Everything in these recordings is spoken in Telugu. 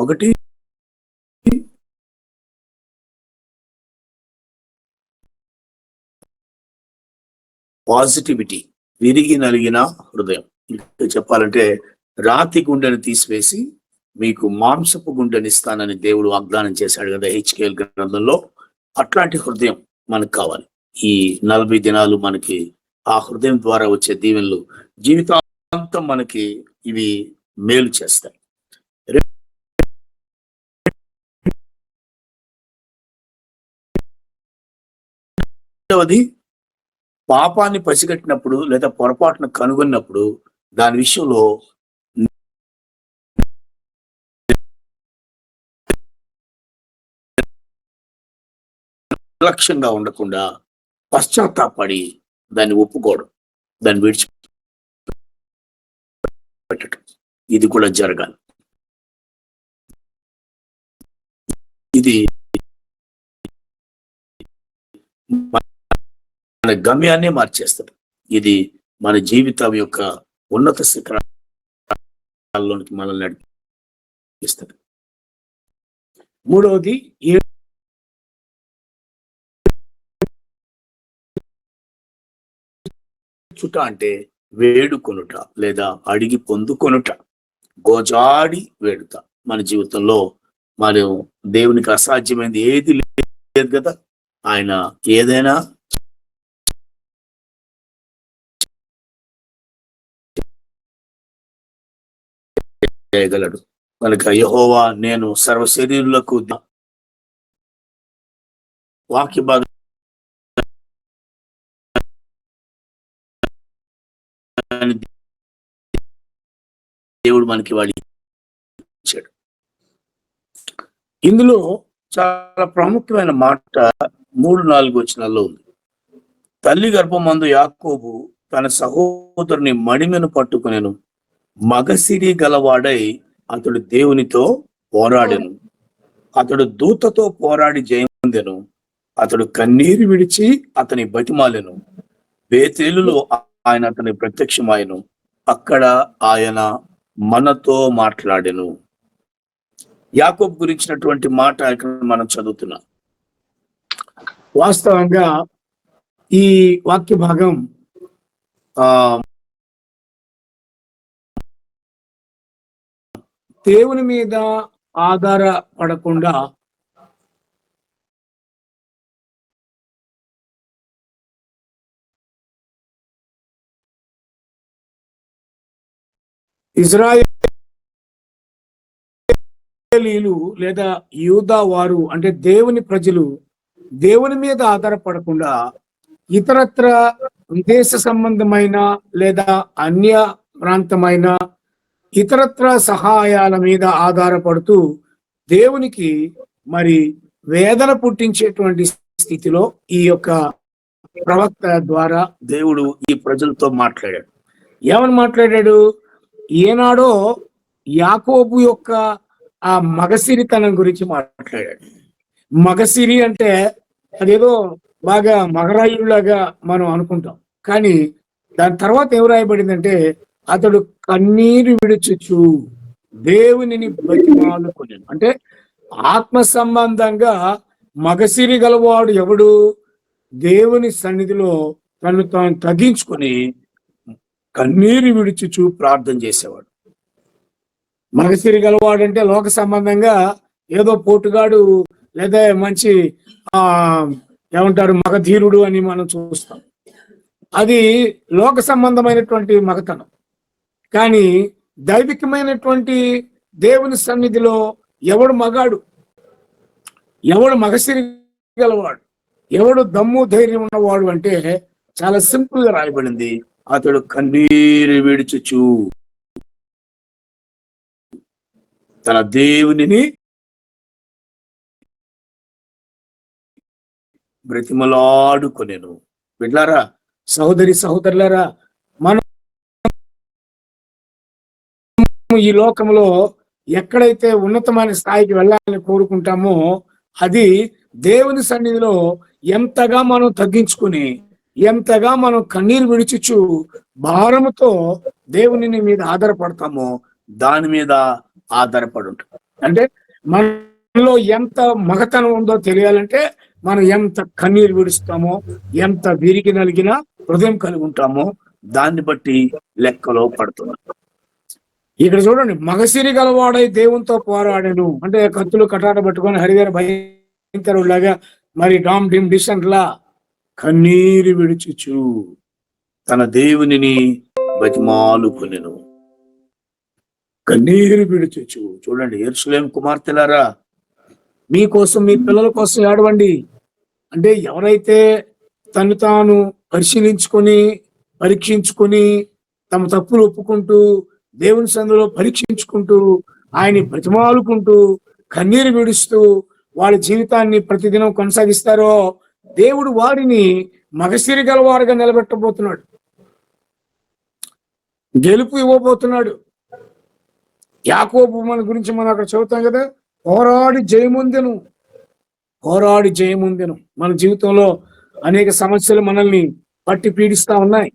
ఒకటి పాజిటివిటీ, విరిగి నలిగిన హృదయం. చెప్పాలంటే రాతి గుండెను తీసివేసి మీకు మాంసపు గుండెని ఇస్తానని దేవుడు వాగ్దానం చేశాడు కదా హెచ్కేఎల్ గ్రంథంలో. అట్లాంటి హృదయం మనకు కావాలి. ఈ 40 దినాలు మనకి ఆ హృదయం ద్వారా వచ్చే దీవెనలు జీవితాంతం మనకి ఇవి మేలు చేస్తాయి. రెండవది, పాపాన్ని పసిగట్టినప్పుడు లేదా పొరపాటును కనుగొన్నప్పుడు దాని విషయంలో నిర్లక్ష్యంగా ఉండకుండా పశ్చాత్తాపడి దాన్ని ఒప్పుకోవడం, దాన్ని విడిచిపెట్టడం, ఇది కూడా జరగాలి. ఇది మన గమ్యాన్ని మార్చేస్తుంది. ఇది మన జీవితం యొక్క ఉన్నత శిఖరాల్లోనికి మనల్ని నడిపిస్తుంది. మూడవది, చుట అంటే వేడుకొనుట లేదా అడిగి పొందుకొనుట, గోజాడి వేడుక. మన జీవితంలో మనం దేవునికి అసాధ్యమైనది ఏది లేదు కదా. ఆయన ఏదైనా చేయగలడు. కనుక యెహోవా నేను సర్వశరీరులకు వాక్య భాగం దేవుడు మనకి వాడి ఇచ్చాడు. ఇందులో చాలా ప్రాముఖ్యమైన మాట 3-4 వచనాల్లో ఉంది. తల్లి గర్భమందు యాకోబు తన సహోదరుని మడిమెను పట్టుకునేను, మగసిరి గలవాడై అతడు దేవునితో పోరాడెను. అతడు దూతతో పోరాడి జయముందెను. అతడు కన్నీరు విడిచి అతని బతిమాలెను. బేతేలులో ఆయన అతని ప్రత్యక్షమాయను. అక్కడ ఆయన మనతో మాట్లాడెను. యాకోబు గురించినటువంటి మాట ఇక్కడ మనం చదువుతున్నాం. వాస్తవంగా ఈ వాక్య భాగం దేవుని మీద ఆధారపడకుండా ఇశ్రాయేలీలు లేదా యూదా వారు అంటే దేవుని ప్రజలు దేవుని మీద ఆధారపడకుండా ఇతరత్ర విదేశ సంబంధమైన లేదా అన్య ప్రాంతమైన ఇతరత్ర సహాయాల మీద ఆధారపడుతూ దేవునికి మరి వేదన పుట్టించేటువంటి స్థితిలో ఈ యొక్క ప్రవక్త ద్వారా దేవుడు ఈ ప్రజలతో మాట్లాడాడు. ఏమని మాట్లాడాడు? ఏనాడో యాకోబు యొక్క ఆ మగసిరితనం గురించి మాట్లాడాడు. మగసిరి అంటే అదేదో బాగా మగరాయులాగా మనం అనుకుంటాం, కానీ దాని తర్వాత ఏం రాయబడిందంటే అతడు కన్నీరు విడుచుచు దేవునిని బతిమాలుకొనెను. అంటే ఆత్మ సంబంధంగా మగసిరి గలవాడు ఎవడు? దేవుని సన్నిధిలో తను తాను తగ్గించుకొని కన్నీరు విడుచుచు ప్రార్థన చేసేవాడు. మగసిరి గలవాడంటే లోక సంబంధంగా ఏదో పోటుగాడు లేదా మంచి ఏమంటారు మగధీరుడు అని మనం చూస్తాం. అది లోక సంబంధమైనటువంటి మగతనం. కానీ దైవికమైనటువంటి దేవుని సన్నిధిలో ఎవడు మగాడు, ఎవడు మగసిరి గలవాడు, ఎవడు దమ్ము ధైర్యం ఉన్నవాడు అంటే చాలా సింపుల్ గా రాయబడింది. అతడు కన్నీరు విడుచుచు తన దేవునిని బ్రతిమలాడుకొనెను. బిడ్డలారా, సహోదరి సహోదరులారా, మనం ఈ లోకంలో ఎక్కడైతే ఉన్నతమైన స్థాయికి వెళ్ళాలని కోరుకుంటామో అది దేవుని సన్నిధిలో ఎంతగా మనం తగ్గించుకుని ఎంతగా మనం కన్నీరు విడిచుచు భారముతో దేవుని మీద ఆధారపడతామో దాని మీద ఆధారపడి ఉంటాం. అంటే మనలో ఎంత మగతనం ఉందో తెలియాలంటే మనం ఎంత కన్నీరు విడుస్తామో, ఎంత విరిగి నలిగిన హృదయం కలిగి ఉంటామో దాన్ని బట్టి లెక్కలో పడుతున్నాం. ఇక్కడ చూడండి, మగసిరి గలవాడై దేవునితో పోరాడను అంటే కత్తులు కటాట పట్టుకొని హరివేర భయంకరులాగా మరి డామ్ డిమ్ డిసెంట్లా కన్నీరు విడుచుచు తన దేవునిని బతిమాలుకొనెను. కన్నీరు విడుచుచు. చూడండి, యెరూషలేము కుమార్తెలారా, మీకోసం మీ పిల్లల కోసం ఏడవండి. అంటే ఎవరైతే తను తాను పరిశీలించుకొని పరీక్షించుకొని తమ తప్పులు ఒప్పుకుంటూ దేవుని సన్నిధిలో పరీక్షించుకుంటూ ఆయన్ని బ్రతిమాలుకుంటూ కన్నీరు విడుస్తూ వాళ్ళ జీవితాన్ని ప్రతిదినం కొనసాగిస్తారో దేవుడు వారిని మగసిరి గలవారుగా నిలబెట్టబోతున్నాడు, గెలుపు ఇవ్వబోతున్నాడు. యాకోబు మన గురించి మనం అక్కడ చదువుతాం కదా, పోరాడి జయముందెను, పోరాడి జయముందెను. మన జీవితంలో అనేక సమస్యలు మనల్ని పట్టి పీడిస్తా ఉన్నాయి,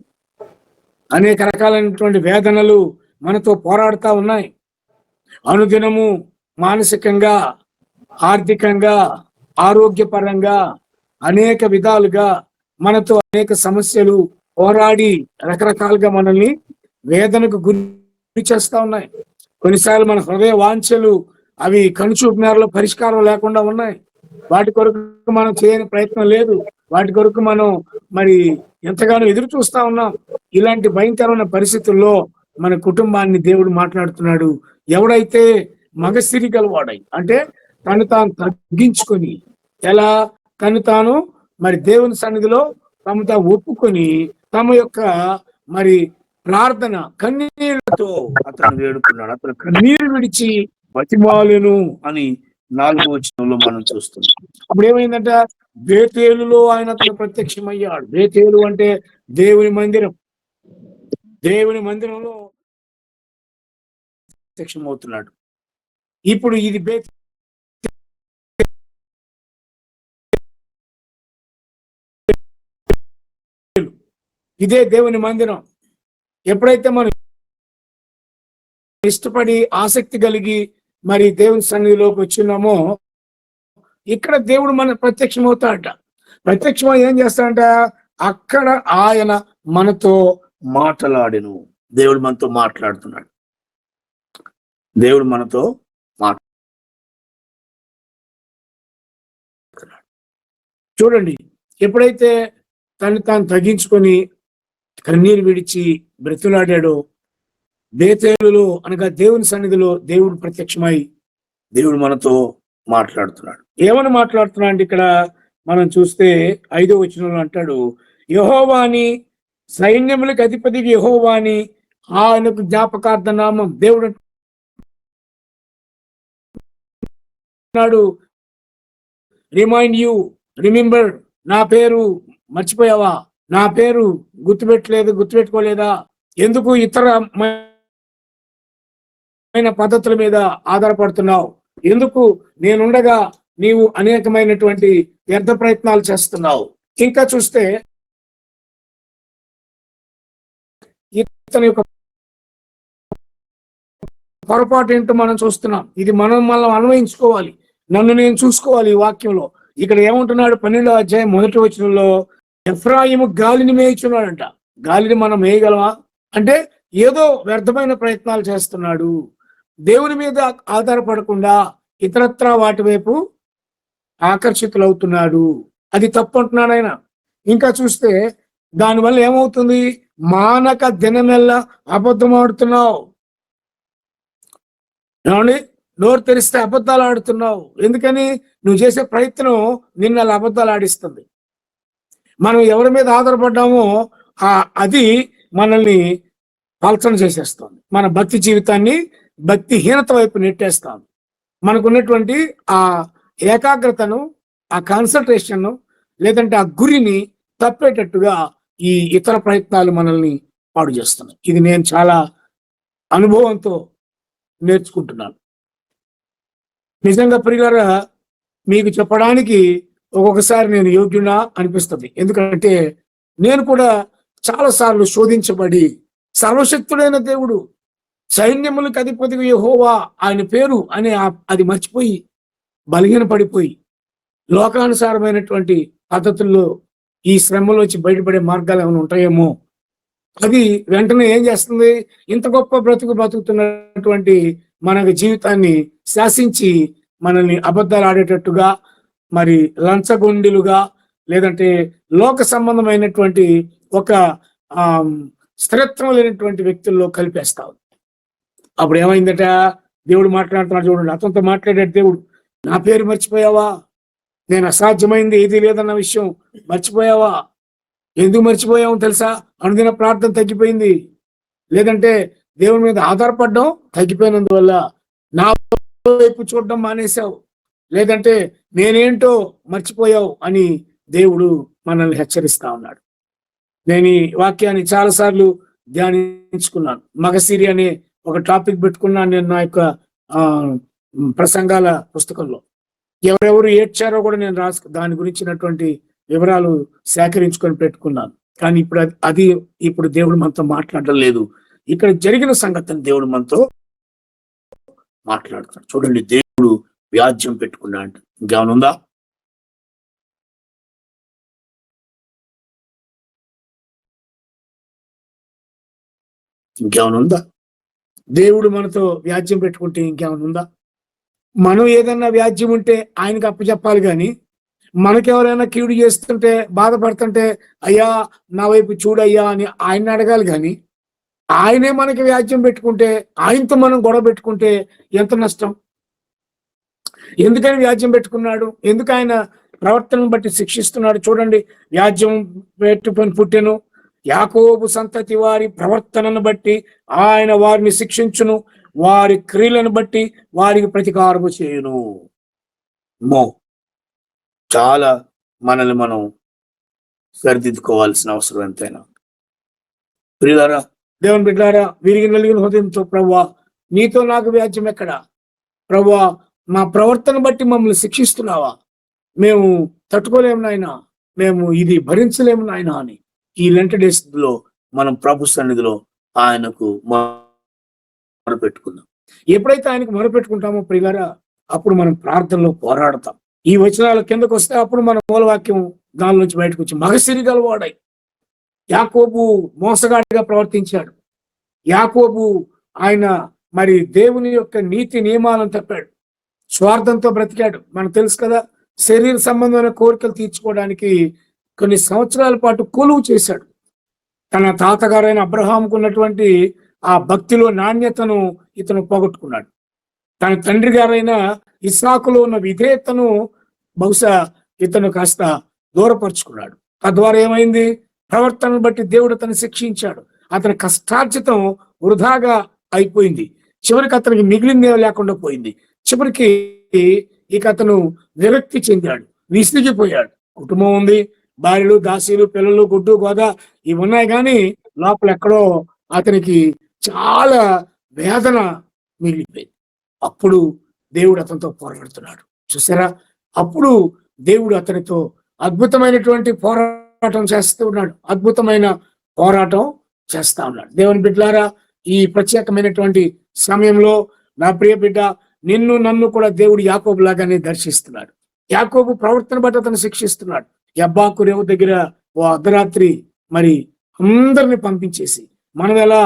అనేక రకాలైనటువంటి వేదనలు మనతో పోరాడుతూ ఉన్నాయి. అనుదినము మానసికంగా, ఆర్థికంగా, ఆరోగ్యపరంగా అనేక విధాలుగా మనతో అనేక సమస్యలు పోరాడి రకరకాలుగా మనల్ని వేదనకు గురి చేస్తా ఉన్నాయి. కొన్నిసార్లు మన హృదయ వాంఛలు అవి కనుచూపు మేరలో పరిష్కారం లేకుండా ఉన్నాయి. వాటి కొరకు మనం చేయని ప్రయత్నం లేదు, వాటి కొరకు మనం మరి ఎంతగానో ఎదురు చూస్తా ఉన్నాం. ఇలాంటి భయంకరమైన పరిస్థితుల్లో మన కుటుంబాన్ని దేవుడు మాట్లాడుతున్నాడు. ఎవడైతే మగసిరి గలవాడై అంటే తను తాను తగ్గించుకొని, ఎలా తను తాను మరి దేవుని సన్నిధిలో తమ తాను ఒప్పుకొని తమ యొక్క మరి ప్రార్థన కన్నీళ్లతో అతను వేడుకున్నాడు. అతను కన్నీరు విడిచి బతిమాలెను అని 4వ వచనంలో మనం చూస్తున్నాం. అప్పుడు ఏమైందంట, బేతేలులో ఆయన అతను ప్రత్యక్షమయ్యాడు. బేతేలు అంటే దేవుని మందిరం, దేవుని మందిరంలో ప్రత్యక్షమవుతున్నాడు. ఇప్పుడు ఇది ఇదే దేవుని మందిరం. ఎప్పుడైతే మనం ఇష్టపడి ఆసక్తి కలిగి మరి దేవుని సన్నిధిలోకి వచ్చినామో ఇక్కడ దేవుడు మన ప్రత్యక్షమవుతాడట. ప్రత్యక్షమై ఏం చేస్తాడంట, అక్కడ ఆయన మనతో మాట్లాడెను. దేవుడు మనతో మాట్లాడుతున్నాడు. దేవుడు మనతో మాట్లాడుతున్నాడు. చూడండి, ఎప్పుడైతే తను తాను తగ్గించుకొని కన్నీరు విడిచి బ్రతులాడాడో బేతేలులో అనగా దేవుని సన్నిధిలో దేవుడు ప్రత్యక్షమై దేవుడు మనతో మాట్లాడుతున్నాడు. ఏమని మాట్లాడుతున్నాడు అంటే ఇక్కడ మనం చూస్తే 5వ వచనంలో అంటాడు, యెహోవాని సైన్యములకు అధిపతికి యెహోవాని ఆయనకు జ్ఞాపకార్థ నామం. దేవుడు అన్నాడు, రిమైండ్ యూ, రిమెంబర్, నా పేరు మర్చిపోయావా, నా పేరు గుర్తుపెట్టుకోలేదా, ఎందుకు ఇతర పద్ధతుల మీద ఆధారపడుతున్నావు, ఎందుకు నేనుండగా నీవు అనేకమైనటువంటి వ్యర్థ ప్రయత్నాలు చేస్తున్నావు. ఇంకా చూస్తే ఇతని యొక్క పొరపాటు ఏంటో మనం చూస్తున్నాం. ఇది మనం అన్వయించుకోవాలి, నన్ను నేను చూసుకోవాలి. ఈ వాక్యంలో ఇక్కడ ఏమంటున్నాడు, 12వ అధ్యాయం 1వ వచనంలో, ఎఫ్రాయిము గాలిని మేయిచున్నాడంట. గాలిని మనం మేయగలమా అంటే ఏదో వ్యర్థమైన ప్రయత్నాలు చేస్తున్నాడు, దేవుని మీద ఆధారపడకుండా ఇతరత్రా వాటి వైపు ఆకర్షితులవుతున్నాడు. అది తప్పు అంటున్నాడు ఆయన. ఇంకా చూస్తే దానివల్ల ఏమవుతుంది, మానక దినమెల్లా అబద్ధం ఆడుతున్నావు. ఏమండి, నోరు తెరిస్తే అబద్ధాలు ఆడుతున్నావు. ఎందుకని? నువ్వు చేసే ప్రయత్నం నిన్ను అలా అబద్ధాలు ఆడిస్తుంది. మనం ఎవరి మీద ఆధారపడ్డామో అది మనల్ని పల్చన చేసేస్తుంది, మన భక్తి జీవితాన్ని భక్తిహీనత వైపు నెట్టేస్తాం. మనకున్నటువంటి ఆ ఏకాగ్రతను, ఆ కాన్సన్ట్రేషన్ లేదంటే ఆ గురిని తప్పేటట్టుగా ఈ ఇతర ప్రయత్నాలు మనల్ని పాడు చేస్తున్నాయి. ఇది నేను చాలా అనుభవంతో నేర్చుకుంటున్నాను. నిజంగా ప్రియులారా, మీకు చెప్పడానికి ఒక్కొక్కసారి నేను యోగ్యునా అనిపిస్తుంది. ఎందుకంటే నేను కూడా చాలా సార్లు శోధించబడి, సర్వశక్తుడైన దేవుడు సైన్యములకు అధిపతిగా యెహోవా ఆయన పేరు అనే అది మర్చిపోయి బలహీన పడిపోయి లోకానుసారమైనటువంటి పద్ధతుల్లో ఈ శ్రమలోంచి బయటపడే మార్గాలు ఏమైనా ఉంటాయేమో, అది వెంటనే ఏం చేస్తుంది, ఇంత గొప్ప బతుకుతున్నటువంటి మన జీవితాన్ని శాసించి మనల్ని అబద్ధాలు ఆడేటట్టుగా, మరి లంచగొండిలుగా, లేదంటే లోక సంబంధమైనటువంటి ఒక ఆ స్థిరత్వం లేనటువంటి వ్యక్తుల్లో కలిపేస్తావు. అప్పుడు ఏమైందట, దేవుడు మాట్లాడుతున్నాడు చూడండి. అతనితో మాట్లాడాడు దేవుడు. నా పేరు మర్చిపోయావా? నేను అసాధ్యమైంది ఏది లేదన్న విషయం మర్చిపోయావా? ఎందుకు మర్చిపోయావు తెలుసా? అనుదిన ప్రార్థన తగ్గిపోయింది, లేదంటే దేవుని మీద ఆధారపడడం తగ్గిపోయినందువల్ల నా వైపు చూడడం మానేశావు, లేదంటే నేనేంటో మర్చిపోయావు అని దేవుడు మనల్ని హెచ్చరిస్తా ఉన్నాడు. నేను ఈ వాక్యాన్ని చాలాసార్లు ధ్యానించుకున్నాను. మగసిరి అనే ఒక టాపిక్ పెట్టుకున్నాను నేను నా యొక్క ప్రసంగాల పుస్తకంలో. ఎవరెవరు ఏడ్చారో కూడా నేను దాని గురించినటువంటి వివరాలు సేకరించుకొని పెట్టుకున్నాను. కానీ ఇప్పుడు దేవుడు మనతో మాట్లాడడం లేదు. ఇక్కడ జరిగిన సంగతిని దేవుడు మనతో మాట్లాడుతాడు. చూడండి, దేవుడు వ్యాజ్యం పెట్టుకున్నా అంట. ఇంకేమైనా ఉందా? ఇంకేమైనా ఉందా? దేవుడు మనతో వ్యాజ్యం పెట్టుకుంటే ఇంకేమైనా ఉందా? మనం ఏదన్నా వ్యాజ్యం ఉంటే ఆయనకి అప్పచెప్పాలి, కానీ మనకెవరైనా కీడు చేస్తుంటే బాధపడుతుంటే అయ్యా నా వైపు చూడయ్యా అని ఆయన అడగాలి. కానీ ఆయనే మనకి వ్యాజ్యం పెట్టుకుంటే, ఆయనతో మనం గొడవ పెట్టుకుంటే ఎంత నష్టం? ఎందుకని వ్యాజ్యం పెట్టుకున్నాడు? ఎందుకు ఆయన ప్రవర్తనను బట్టి శిక్షిస్తున్నాడు? చూడండి, వ్యాజ్యం పెట్టుకొని పుట్టెను, యాకోబు సంతతి వారి ప్రవర్తనను బట్టి ఆయన వారిని శిక్షించును, వారి క్రియలను బట్టి వారికి ప్రతీకారము చేయును. చాలా మనల్ని మనం సరిదిద్దుకోవాల్సిన అవసరం ఎంతైనా. ప్రియులారా, దేవుని బిడ్డలారా, విరిగి నలిగిన హృదయంతో ప్రభువా నీతో నాకు వ్యాజ్యం ఎక్కడా? ప్రభువా మా ప్రవర్తన బట్టి మమ్మల్ని శిక్షిస్తున్నావా? మేము తట్టుకోలేము నాయనా, మేము ఇది భరించలేము నాయనా అని ఈ లెంట డేస్ లో మనం ప్రభు సన్నిధిలో ఆయనకు మొరపెట్టుకుందాం. ఎప్పుడైతే ఆయనకు మొరపెట్టుకుంటామో ప్రియులారా, అప్పుడు మనం ప్రార్థనలో పోరాడతాం. ఈ వచనాల కిందకు వస్తే అప్పుడు మన మూలవాక్యం దాని నుంచి బయటకు వచ్చి మగసిరి గలవాడై యాకోబు మోసగాడిగా ప్రవర్తించాడు. యాకోబు ఆయన మరి దేవుని యొక్క నీతి నియమాలను తప్పాడు, స్వార్థంతో బ్రతికాడు. మనకు తెలుసు కదా, శరీర సంబంధమైన కోరికలు తీర్చుకోవడానికి కొన్ని సంవత్సరాల పాటు కొలువు చేశాడు. తన తాతగారైన అబ్రహాముకు ఉన్నటువంటి ఆ భక్తిలో నాణ్యతను ఇతను పోగొట్టుకున్నాడు. తన తండ్రి గారైన ఇస్సాకులో ఉన్న విధేయతను బహుశా ఇతను కాస్త దూరపరుచుకున్నాడు. తద్వారా ఏమైంది? ప్రవర్తనను బట్టి దేవుడు అతను శిక్షించాడు. అతని కష్టార్జితం వృధాగా అయిపోయింది. చివరికి అతనికి మిగిలిందే లేకుండా పోయింది. చివరికి ఇక అతను విరక్తి చెందాడు, విసిగిపోయాడు. కుటుంబం ఉంది, భార్యలు, దాసీలు, పిల్లలు, గుడ్డు, గోద ఇవి ఉన్నాయి, కానీ లోపల ఎక్కడో అతనికి చాలా వేదన మిగిలిపోయింది. అప్పుడు దేవుడు అతనితో పోరాడుతున్నాడు. చూసారా? అప్పుడు దేవుడు అతనితో అద్భుతమైనటువంటి పోరాటం చేస్తూ ఉన్నాడు. అద్భుతమైన పోరాటం చేస్తా ఉన్నాడు. దేవుని బిడ్డలారా, ఈ ప్రత్యేకమైనటువంటి సమయంలో నా ప్రియ బిడ్డ, నిన్ను నన్ను కూడా దేవుడు యాకోబు లాగానే దర్శిస్తున్నాడు. యాకోబు ప్రవర్తన బట్టి అతను శిక్షిస్తున్నాడు. యబ్బాకు రేవు దగ్గర ఓ అర్ధరాత్రి మరి అందరిని పంపించేసి మనం ఎలా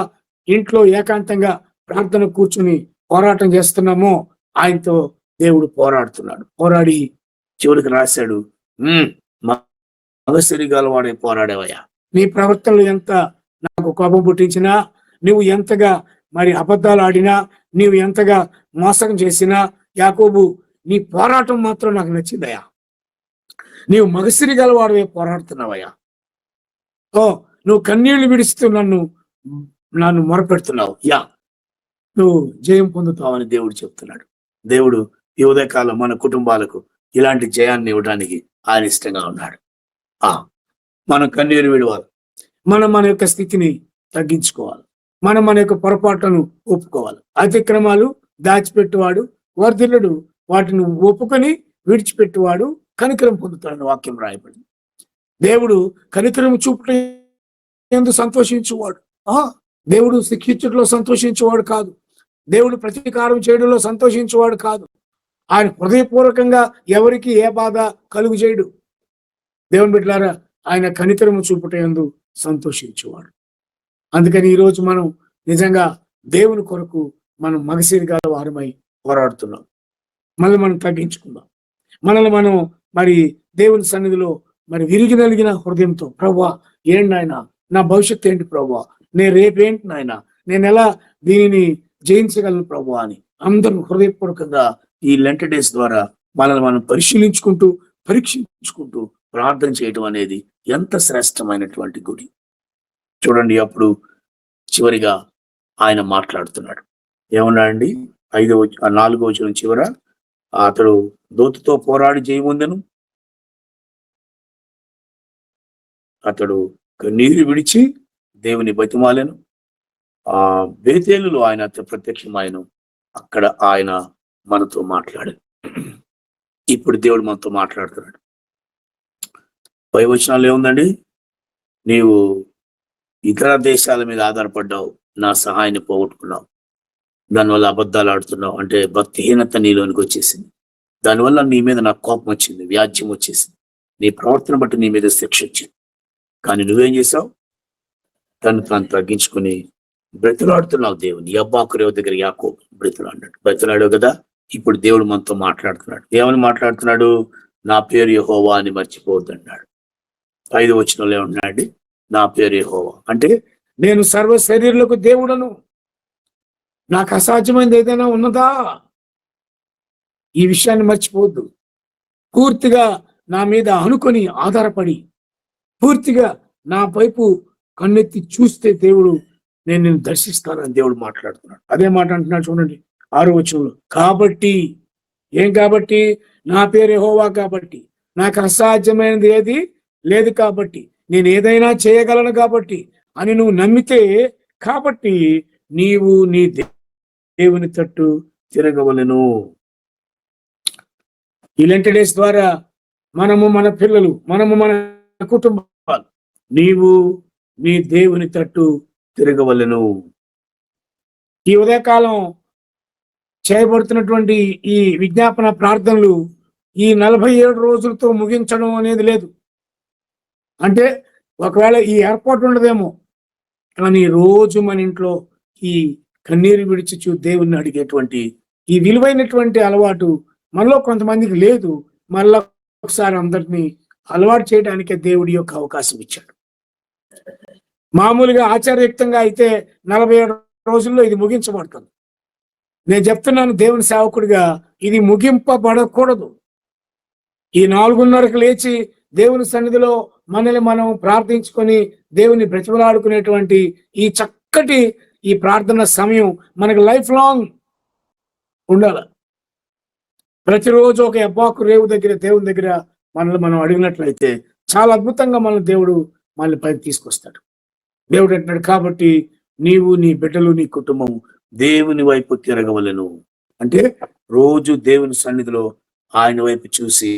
ఇంట్లో ఏకాంతంగా ప్రార్థన కూర్చుని పోరాటం చేస్తున్నామో ఆయనతో దేవుడు పోరాడుతున్నాడు. పోరాడి చివరికి రాశాడు, మగసిరి గలవాడే పోరాడేవయ్యా. నీ ప్రవర్తనలు ఎంత నాకు కోపం పుట్టించినా, నువ్వు ఎంతగా మరి అబద్ధాలు ఆడినా, నీవు ఎంతగా మోసం చేసినా, యాకోబు నీ పోరాటం మాత్రం నాకు నచ్చిందయ్యా. నీవు మగసిరి గలవాడవే పోరాడుతున్నావయ్యా. నువ్వు కన్నీళ్లు విడుస్తూ నన్ను మొరపెడుతున్నావు. నువ్వు జయం పొందుతావని దేవుడు చెప్తున్నాడు. దేవుడు ఈ ఉదయకాలం మన కుటుంబాలకు ఇలాంటి జయాన్ని ఇవ్వడానికి ఆయన ఇష్టంగా ఉన్నాడు. మనం కన్నీరు విడవాలి, మనం మన యొక్క స్థితిని తగ్గించుకోవాలి, మనం మన యొక్క పొరపాట్లను ఒప్పుకోవాలి. అతిక్రమాలు దాచిపెట్టువాడు వర్ధిల్లుడు, వాటిని ఒప్పుకొని విడిచిపెట్టువాడు కనికరం పొందుతాడని వాక్యం రాయబడింది. దేవుడు కనికరం చూపుట ఎందు సంతోషించువాడు. దేవుడు శిక్షించడంలో సంతోషించేవాడు కాదు. దేవుడు ప్రతీకారం చేయడంలో సంతోషించేవాడు కాదు. ఆయన హృదయపూర్వకంగా ఎవరికి ఏ బాధ కలుగు చేయడు. దేవుని బిడ్డలారా, ఆయన కనికరము చూపుటయందు సంతోషించేవాడు. అందుకని ఈరోజు మనం నిజంగా దేవుని కొరకు మనం మగసిరిగా వారమై పోరాడుతున్నాం. మనల్ని మనం తగ్గించుకుందాం. మనల్ని మనం మరి దేవుని సన్నిధిలో మరి విరిగి నలిగిన హృదయంతో, ప్రభువా ఏంటి నాయన, నా భవిష్యత్తు ఏంటి ప్రభువా, నేను రేపేంటి నాయన, నేను ఎలా దీనిని జయించగలను ప్రభువా అని అందరూ హృదయపూర్వకంగా ఈ లెంట్ డేస్ ద్వారా మనల్ని మనం పరిశీలించుకుంటూ పరీక్షించుకుంటూ ప్రార్థన చేయడం అనేది ఎంత శ్రేష్టమైనటువంటి గుడి. చూడండి, అప్పుడు చివరిగా ఆయన మాట్లాడుతున్నాడు. ఏమన్నాడండి? 4వ వచనం చివర, అతడు దోతితో పోరాడి జయముందెను, అతడు కన్నీరు విడిచి దేవుని బతిమాలెను. బేతేలులో ఆయన ప్రత్యక్షమాయను. అక్కడ ఆయన మనతో మాట్లాడాడు. ఇప్పుడు దేవుడు మనతో మాట్లాడుతున్నాడు. పై వచనాలు ఏముందండి? నీవు ఇతర దేశాల మీద ఆధారపడ్డావు, నా సహాయాన్ని పోగొట్టుకున్నావు, దానివల్ల అబద్ధాలు ఆడుతున్నావు, అంటే భక్తిహీనత నీలోనికి వచ్చేసింది. దానివల్ల నీ మీద నాకు కోపం వచ్చింది, వ్యాజ్యం వచ్చేసింది, నీ ప్రవర్తన బట్టి నీ మీద శిక్ష వచ్చింది. కానీ నువ్వేం చేసావు? తాను తగ్గించుకుని బ్రతిలాడుతున్నావు దేవుని. యబ్బాకురేవు దగ్గర యాకోబు బ్రతిలాడావు కదా. ఇప్పుడు దేవుడు మనతో మాట్లాడుతున్నాడు. ఏమని మాట్లాడుతున్నాడు? నా పేరు యెహోవా అని మర్చిపోవద్దు అన్నాడు. 5వ వచనంలో ఏమంటున్నాడు? నా పేరు యెహోవా అంటే నేను సర్వ శరీరులకు దేవుడను, నాకు అసాధ్యమైనది ఏదైనా ఉన్నదా? ఈ విషయాన్ని మర్చిపోవద్దు. పూర్తిగా నా మీద అనుకొని ఆధారపడి పూర్తిగా నా వైపు కన్నెత్తి చూస్తే దేవుడు నేను నిన్ను దర్శిస్తానని దేవుడు మాట్లాడుతున్నాడు. అదే మాట అంటున్నాడు చూడండి 6వ వచనంలో. కాబట్టి ఏం కాబట్టి? నా పేరు యెహోవా కాబట్టి, నాకు అసాధ్యమైనది ఏది లేదు కాబట్టి, నేను ఏదైనా చేయగలను కాబట్టి అని నువ్వు నమ్మితే, కాబట్టి నీవు నీ దేవుని తట్టు తిరగవలెను. ఈ లెంట్ డేస్ ద్వారా మనము, మన పిల్లలు, మనము, మన కుటుంబాలు, నీవు నీ దేవుని తట్టు తిరగవలెను. ఈ ఉదయకాలం చేయబడుతున్నటువంటి ఈ విజ్ఞాపన ప్రార్థనలు ఈ 47 రోజులతో ముగించడం అనేది లేదు. అంటే ఒకవేళ ఈ ఏర్పాటు ఉండదేమో, కానీ రోజు మన ఇంట్లో ఈ కన్నీరు విడిచి దేవుణ్ణి అడిగేటువంటి ఈ విలువైనటువంటి అలవాటు మనలో కొంతమందికి లేదు. మళ్ళా ఒకసారి అందరినీ అలవాటు చేయడానికే దేవుడి యొక్క అవకాశం ఇచ్చాడు. మామూలుగా ఆచారయుక్తంగా అయితే 47 రోజుల్లో ఇది ముగించబడుతుంది. నేను చెప్తున్నాను దేవుని సేవకుడిగా, ఇది ముగింపబడకూడదు. ఈ 4:30కు లేచి దేవుని సన్నిధిలో మనల్ని మనం ప్రార్థించుకొని దేవుని బ్రతిమలాడుకునేటువంటి ఈ చక్కటి ఈ ప్రార్థన సమయం మనకు లైఫ్ లాంగ్ ఉండాలి. ప్రతిరోజు ఒక యబ్బాకు రేవు దగ్గర దేవుని దగ్గర మనల్ని మనం అడిగినట్లయితే చాలా అద్భుతంగా దేవుడు మనల్ని పైకి తీసుకొస్తాడు. దేవుడు అంటున్నాడు, కాబట్టి నీవు, నీ బిడ్డలు, నీ కుటుంబం దేవుని వైపు తిరగవలెను. అంటే రోజు దేవుని సన్నిధిలో ఆయన వైపు చూసి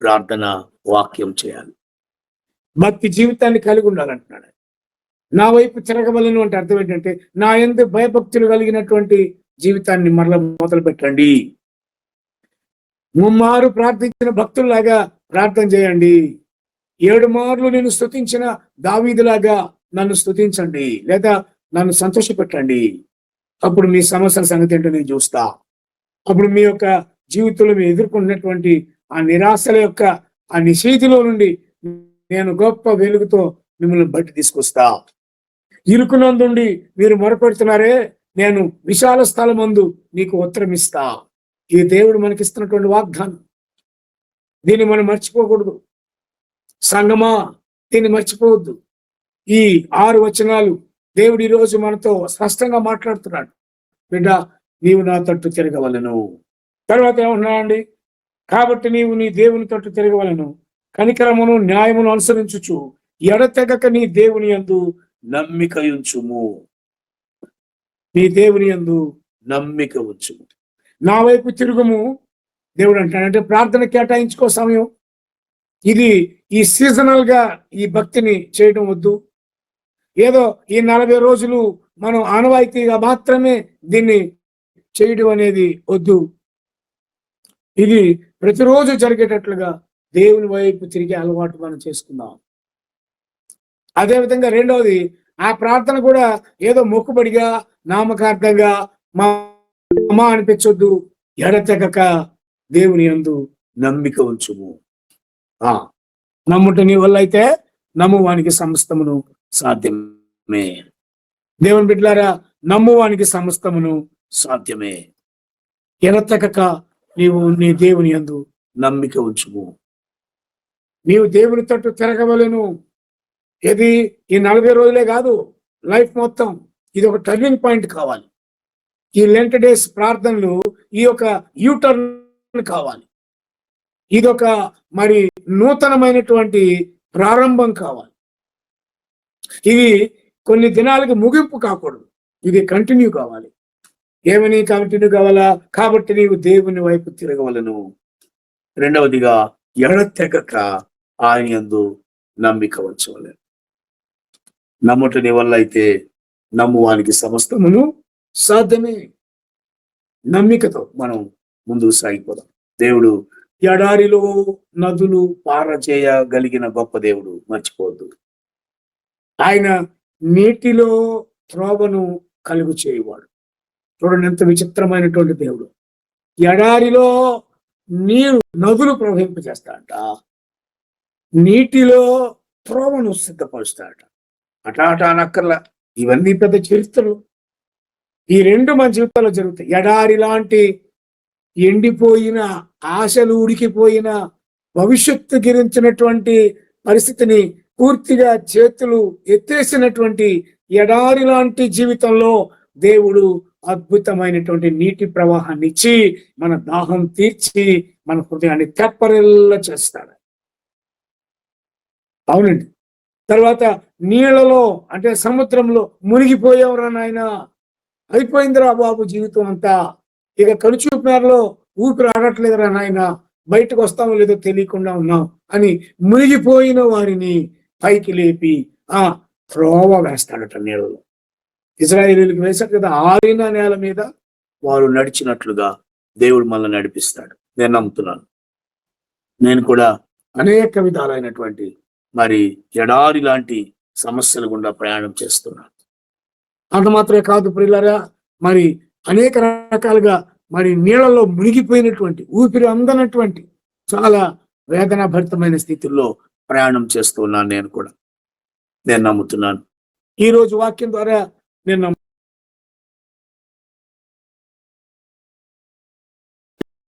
ప్రార్థన వాక్యం చేయాలి. భక్తి జీవితాన్ని కలిగి ఉండాలంటున్నాడు. నా వైపు తిరగవలెను అంటే అర్థం ఏంటంటే, నా యందు భయభక్తులు కలిగినటువంటి జీవితాన్ని మరలా మొదలు పెట్టండి. ముమ్మారు ప్రార్థించిన భక్తుల్లాగా ప్రార్థన చేయండి. 7 మార్లు నేను స్తుతించిన దావీదులాగా నన్ను స్తుతించండి, లేదా నన్ను సంతోషపెట్టండి. అప్పుడు మీ సమస్యల సంగతి ఏంటో నేను చూస్తా. అప్పుడు మీ యొక్క జీవితంలో మీరు ఎదుర్కొన్నటువంటి ఆ నిరాశల యొక్క ఆ నిశీతిలో నుండి నేను గొప్ప వెలుగుతో మిమ్మల్ని బయట తీసుకొస్తా. ఇరుకునందుండి మీరు మొరపెడుతున్నారే, నేను విశాల స్థలమందు నీకు ఉత్తరం ఇస్తా. ఇది దేవుడు మనకిస్తున్నటువంటి వాగ్దానం. దీన్ని మనం మర్చిపోకూడదు. సంగమా, దీన్ని మర్చిపోవద్దు. ఈ 6 వచనాలు దేవుడు ఈరోజు మనతో స్పష్టంగా మాట్లాడుతున్నాడు. బిడ్డ, నీవు నా తట్టు తిరగవలెను. తర్వాత ఏమన్నాడండి? కాబట్టి నీవు నీ దేవుని తట్టు తిరగవలెను, కనికరమును న్యాయమును అనుసరించుచు ఎడతెగక నీ దేవుని యందు నమ్మిక ఉంచుము. నీ దేవుని యందు నమ్మిక ఉంచుము. నా వైపు తిరుగుము దేవుడు అంటాడు. అంటే ప్రార్థన కేటాయించుకో సమయం. ఇది ఈ సీజనల్ గా ఈ భక్తిని చేయడం వద్దు. ఏదో ఈ 40 రోజులు మనం ఆనవాయితీగా మాత్రమే దీన్ని చేయడం అనేది వద్దు. ఇది ప్రతిరోజు జరిగేటట్లుగా దేవుని వైపు తిరిగే అలవాటు మనం చేసుకుందాం. అదేవిధంగా రెండవది, ఆ ప్రార్థన కూడా ఏదో మొక్కుబడిగా నామకార్థంగా మా అమ్మ అనిపించొద్దు. ఎడతెగక దేవుని యందు నమ్మిక ఉంచుము. నమ్ముట నీ వల్ల అయితే నమ్మువానికి సమస్తమును సాధ్యమే. దేవుని బిడ్డలారా, నమ్మువానికి సమస్తమును సాధ్యమే. ఎడతెగక నీవు నీ దేవుని యందు నమ్మిక ఉంచుము. నీవు దేవుని తట్టు తిరగవలెను. ఇది ఈ 40 రోజులే కాదు, లైఫ్ మొత్తం ఇది ఒక టర్నింగ్ పాయింట్ కావాలి. ఈ లెంట్ డేస్ ప్రార్థనలు ఈ యొక్క యూటర్న్ కావాలి. ఇదొక మరి నూతనమైనటువంటి ప్రారంభం కావాలి. ఇది కొన్ని దినాలకి ముగింపు కాకూడదు, ఇది కంటిన్యూ కావాలి. ఏమని కంటిన్యూ కావాలా? కాబట్టి నీవు దేవుని వైపు తిరగవలను. రెండవదిగా, ఎడతెగక ఆయన యందు నమ్మిక ఉంచవలెను. నమ్ముట నీ వల్ల అయితే నమ్మువానికి సమస్తమును సాధ్యమే. నమ్మికతో మనం ముందుకు సాగిపోదాం. దేవుడు ఎడారిలో నదులు పారచేయగలిగిన గొప్ప దేవుడు, మర్చిపోవద్దు. ఆయన నీటిలో త్రోవను కలుగు చేయవాడు. చూడండి ఎంత విచిత్రమైనటువంటి దేవుడు. ఎడారిలో నీరు నదులు ప్రవహింపజేస్తాడట, నీటిలో త్రోవను సిద్ధపరుస్తాడట. అటా అనక్కర్లా, ఇవన్నీ పెద్ద చరిత్రలు. ఈ రెండు మన జీవితంలో జరుగుతాయి. ఎడారి లాంటి ఎండిపోయిన, ఆశలు ఉడికిపోయిన, భవిష్యత్తు గురించినటువంటి పరిస్థితిని పూర్తిగా చేతులు ఎత్తేసినటువంటి ఎడారి లాంటి జీవితంలో దేవుడు అద్భుతమైనటువంటి నీటి ప్రవాహాన్ని ఇచ్చి మన దాహం తీర్చి మన హృదయాన్ని తెప్పరిల్ల చేస్తాడు. అవునండి. తర్వాత నీళ్ళలో అంటే సముద్రంలో మునిగిపోయేవరా నాయన, అయిపోయిందిరా బాబు జీవితం అంతా, ఇక కనుచూపు మేరలో ఊపిరి ఆడట్లేదురా నాయన, బయటకు వస్తామో లేదో తెలియకుండా ఉన్నాం అని మునిగిపోయిన వారిని పైకి లేపి త్రోవ వేస్తాడట నీళ్ళలో. ఇశ్రాయేలీయులకు వేశాడు కదా, ఆరిన నేల మీద వారు నడిచినట్లుగా దేవుడు మనల్ని నడిపిస్తాడు. నేను నమ్ముతున్నాను. నేను కూడా అనేక విధాలైనటువంటి మరి ఎడారి లాంటి సమస్యల గుండా ప్రయాణం చేస్తున్నాను. అంత మాత్రమే కాదు ప్రియులారా, మరి అనేక రకాలుగా మరి నీళ్ళలో మునిగిపోయినటువంటి, ఊపిరి అందనటువంటి, చాలా వేదనాభరితమైన స్థితిలో ప్రయాణం చేస్తున్నాను. నేను కూడా నేను నమ్ముతున్నాను. ఈ రోజు వాక్యం ద్వారా నేను